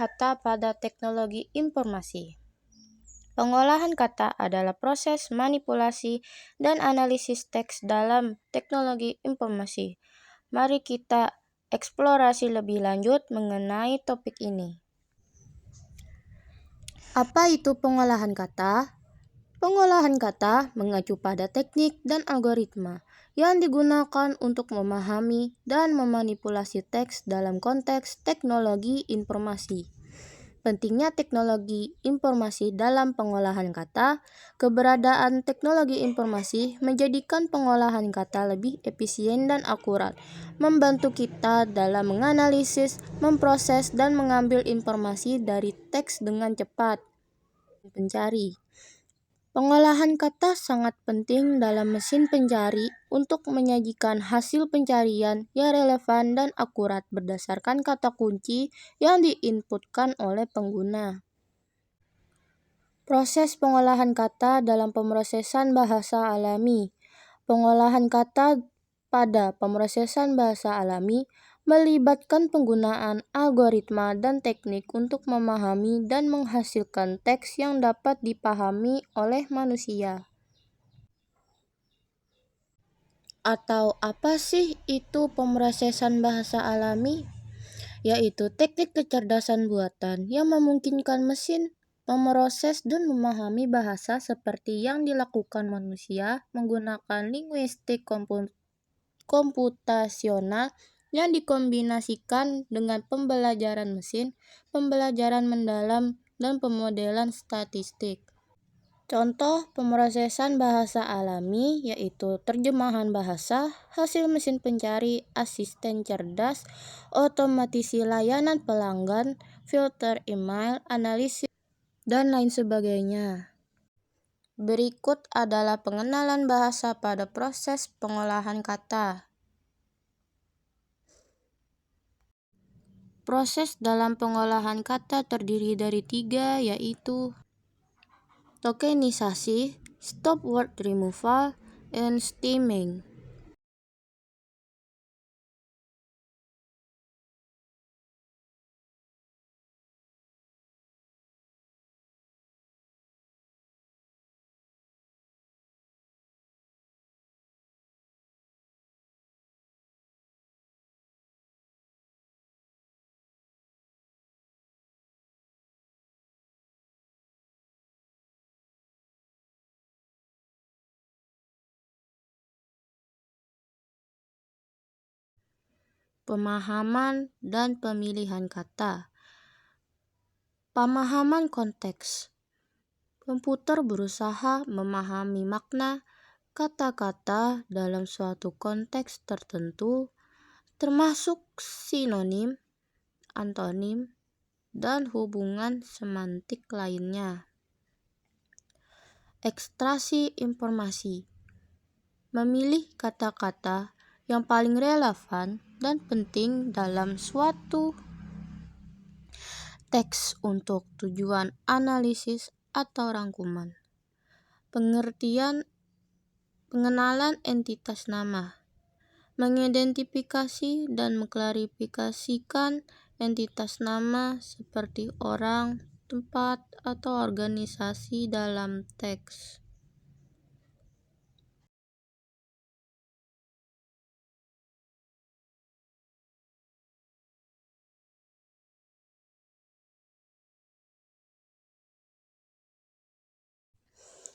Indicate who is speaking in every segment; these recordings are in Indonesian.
Speaker 1: kata pada teknologi informasi. Pengolahan kata adalah proses manipulasi dan analisis teks dalam teknologi informasi. Mari kita eksplorasi lebih lanjut mengenai topik ini. Apa itu pengolahan kata? Pengolahan kata mengacu pada teknik dan algoritma yang digunakan untuk memahami dan memanipulasi teks dalam konteks teknologi informasi. Pentingnya teknologi informasi dalam pengolahan kata. Keberadaan teknologi informasi menjadikan pengolahan kata lebih efisien dan akurat, membantu kita dalam menganalisis, memproses, dan mengambil informasi dari teks dengan cepat. Pencari. Pengolahan kata sangat penting dalam mesin pencari untuk menyajikan hasil pencarian yang relevan dan akurat berdasarkan kata kunci yang diinputkan oleh pengguna. Proses pengolahan kata dalam pemrosesan bahasa alami. Pengolahan kata pada pemrosesan bahasa alami melibatkan penggunaan algoritma dan teknik untuk memahami dan menghasilkan teks yang dapat dipahami oleh manusia. Atau apa sih itu pemrosesan bahasa alami? Yaitu teknik kecerdasan buatan yang memungkinkan mesin memproses dan memahami bahasa seperti yang dilakukan manusia menggunakan linguistik komputasional yang dikombinasikan dengan pembelajaran mesin, pembelajaran mendalam, dan pemodelan statistik. Contoh pemrosesan bahasa alami yaitu terjemahan bahasa, hasil mesin pencari, asisten cerdas, otomatisasi layanan pelanggan, filter email, analisis, dan lain sebagainya. Berikut adalah pengenalan bahasa pada proses pengolahan kata. Proses dalam pengolahan kata terdiri dari 3, yaitu tokenisasi, stop word removal, and stemming. Pemahaman dan pemilihan kata. Pemahaman konteks. Komputer berusaha memahami makna kata-kata dalam suatu konteks tertentu, termasuk sinonim, antonim, dan hubungan semantik lainnya. Ekstraksi informasi. Memilih kata-kata yang paling relevan dan penting dalam suatu teks untuk tujuan analisis atau rangkuman. Pengenalan entitas nama. Mengidentifikasi dan mengklarifikasikan entitas nama seperti orang, tempat, atau organisasi dalam teks.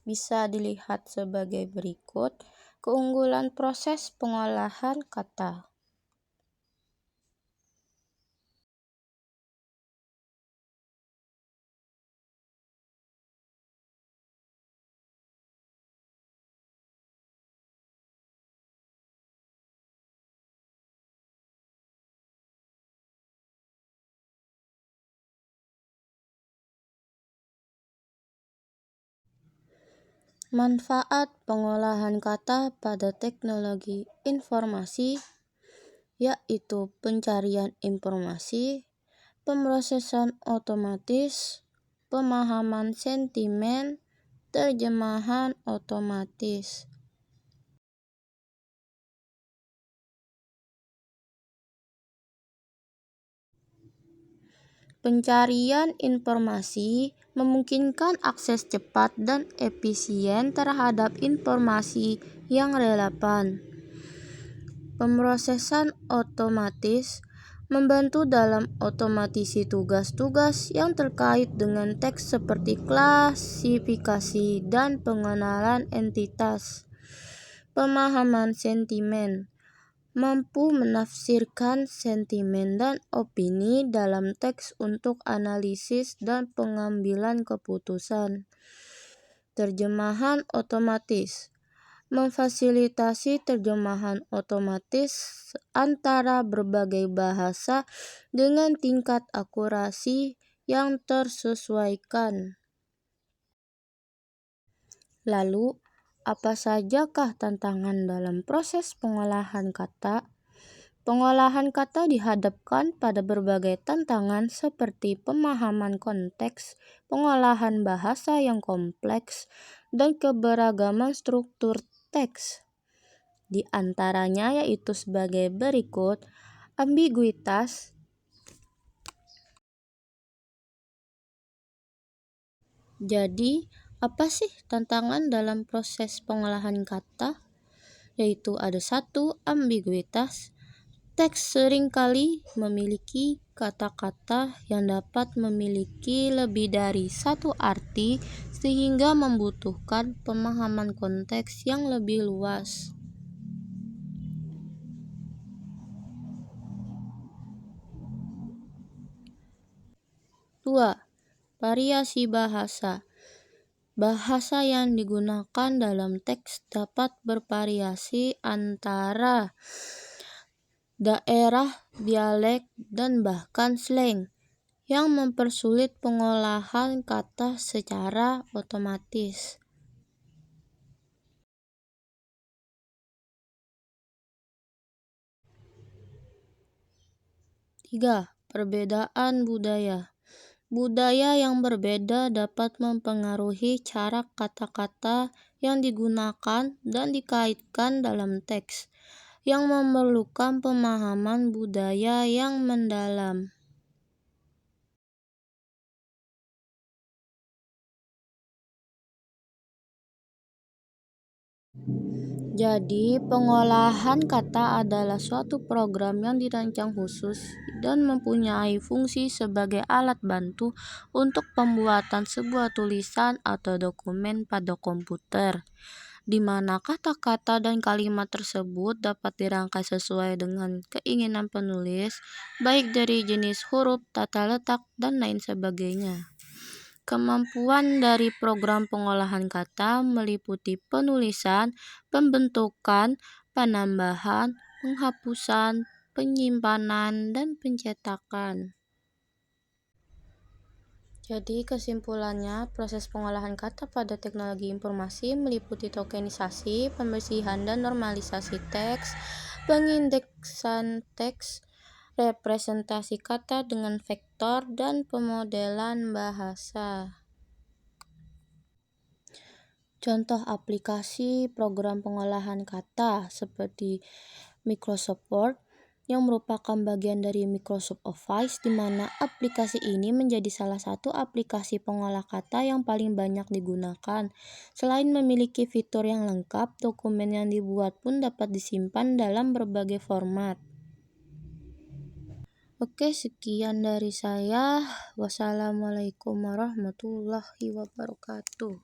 Speaker 1: Bisa dilihat sebagai berikut keunggulan proses pengolahan kata. Manfaat pengolahan kata pada teknologi informasi yaitu pencarian informasi, pemrosesan otomatis, pemahaman sentimen, terjemahan otomatis. Pencarian informasi memungkinkan akses cepat dan efisien terhadap informasi yang relevan. Pemrosesan otomatis membantu dalam otomatisasi tugas-tugas yang terkait dengan teks seperti klasifikasi dan pengenalan entitas. Pemahaman sentimen mampu menafsirkan sentimen dan opini dalam teks untuk analisis dan pengambilan keputusan. Terjemahan otomatis memfasilitasi terjemahan otomatis antara berbagai bahasa dengan tingkat akurasi yang tersesuaikan. Lalu, apa sajakah tantangan dalam proses pengolahan kata? Pengolahan kata dihadapkan pada berbagai tantangan seperti pemahaman konteks, pengolahan bahasa yang kompleks, dan keberagaman struktur teks. Di antaranya yaitu sebagai berikut: ambiguitas. Jadi, apa sih tantangan dalam proses pengolahan kata? Yaitu ada 1. Ambiguitas. Teks seringkali memiliki kata-kata yang dapat memiliki lebih dari satu arti sehingga membutuhkan pemahaman konteks yang lebih luas. 2. Variasi bahasa. Bahasa yang digunakan dalam teks dapat bervariasi antara daerah, dialek, dan bahkan slang yang mempersulit pengolahan kata secara otomatis. 3. Perbedaan budaya. Budaya yang berbeda dapat mempengaruhi cara kata-kata yang digunakan dan dikaitkan dalam teks, yang memerlukan pemahaman budaya yang mendalam. Jadi, pengolahan kata adalah suatu program yang dirancang khusus dan mempunyai fungsi sebagai alat bantu untuk pembuatan sebuah tulisan atau dokumen pada komputer, di mana kata-kata dan kalimat tersebut dapat dirangkai sesuai dengan keinginan penulis, baik dari jenis huruf, tata letak, dan lain sebagainya. Kemampuan dari program pengolahan kata meliputi penulisan, pembentukan, penambahan, penghapusan, penyimpanan, dan pencetakan. Jadi kesimpulannya, proses pengolahan kata pada teknologi informasi meliputi tokenisasi, pembersihan dan normalisasi teks, pengindeksan teks, representasi kata dengan vektor, dan pemodelan bahasa. Contoh aplikasi program pengolahan kata seperti Microsoft Word yang merupakan bagian dari Microsoft Office, di mana aplikasi ini menjadi salah satu aplikasi pengolah kata yang paling banyak digunakan. Selain memiliki fitur yang lengkap, dokumen yang dibuat pun dapat disimpan dalam berbagai format. Oke, sekian dari saya. Wassalamualaikum warahmatullahi wabarakatuh.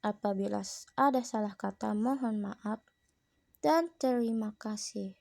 Speaker 1: Apabila ada salah kata, mohon maaf dan terima kasih.